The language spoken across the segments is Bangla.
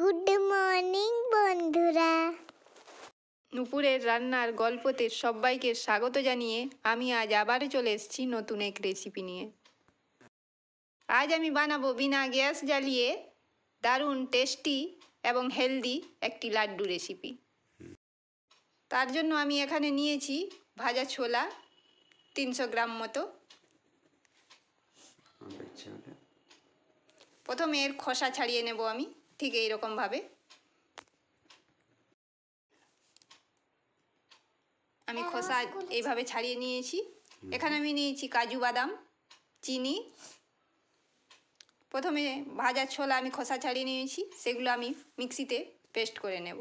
গুড মর্নিং বন্ধুরা। নুপুরের রান্নার গল্পতে সবাইকে স্বাগত জানিয়ে আমি আজ আবারও চলে এসেছি নতুন এক রেসিপি নিয়ে। আজ আমি বানাবো বিনা গ্যাস জ্বালিয়ে দারুণ টেস্টি এবং হেলদি একটি লাড্ডু রেসিপি। তার জন্য আমি এখানে নিয়েছি ভাজা ছোলা 300 গ্রাম মতো। প্রথমে এর খোসা ছাড়িয়ে নেব আমি ঠিক এইরকমভাবে। আমি খোসা এইভাবে ছাড়িয়ে নিয়েছি। এখানে আমি নিয়েছি কাজু বাদাম, চিনি। প্রথমে ভাজা ছোলা আমি খোসা ছাড়িয়ে নিয়েছি, সেগুলো আমি মিক্সিতে পেস্ট করে নেব।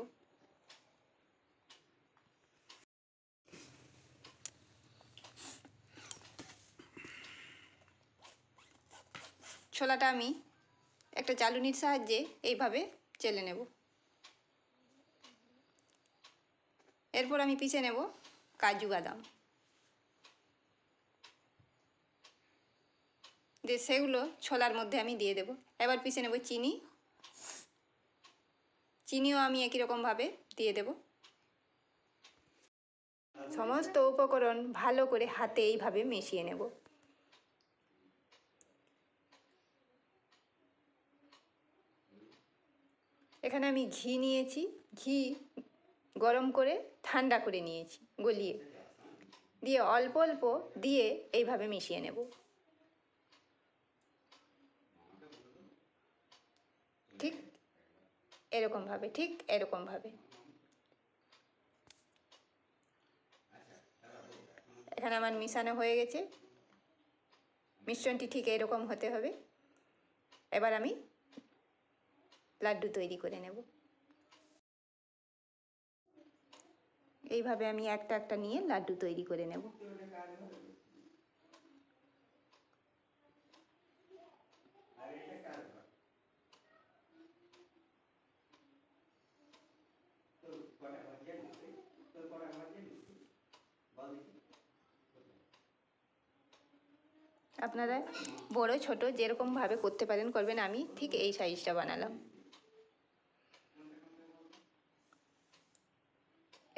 ছোলাটা আমি একটা চালুনির সাহায্যে এইভাবে চেলে নেব। এরপর আমি পিষে নেব কাজু বাদাম, দিয়ে সেগুলো ছোলার মধ্যে আমি দিয়ে দেব। এবার পিষে নেব চিনি, চিনিও আমি একই রকমভাবে দিয়ে দেব। সমস্ত উপকরণ ভালো করে হাতে এইভাবে মিশিয়ে নেব। এখানে আমি ঘি নিয়েছি, ঘি গরম করে ঠান্ডা করে নিয়েছি গলিয়ে, দিয়ে অল্প অল্প দিয়ে এইভাবে মিশিয়ে নেব। ঠিক এরকমভাবে, ঠিক এরকমভাবে। এখানে আমার মিশানো হয়ে গেছে। মিশ্রণটি ঠিক এরকম হতে হবে। এবার আমি লাড্ডু তৈরি করে নেব। এইভাবে আমি একটা একটা নিয়ে লাড্ডু তৈরি করে নেব। আপনারা বড় ছোট যেরকমভাবে করতে পারেন করবেন, আমি ঠিক এই সাইজটা বানালাম।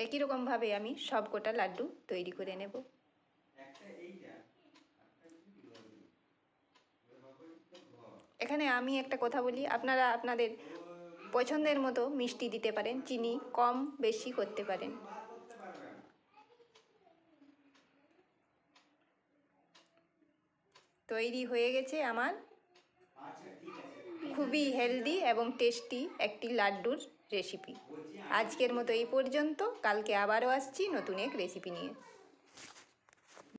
একই রকমভাবে আমি সব কটা লাড্ডু তৈরি করে নেব। এখানে আমি একটা কথা বলি, আপনারা আপনাদের পছন্দের মতো মিষ্টি দিতে পারেন, চিনি কম বেশি করতে পারেন। তৈরি হয়ে গেছে আমার খুবই হেলদি এবং টেস্টি একটি লাড্ডুর রেসিপি। আজকের মতো এই পর্যন্ত। কালকে আবারও আসছি নতুন এক রেসিপি নিয়ে।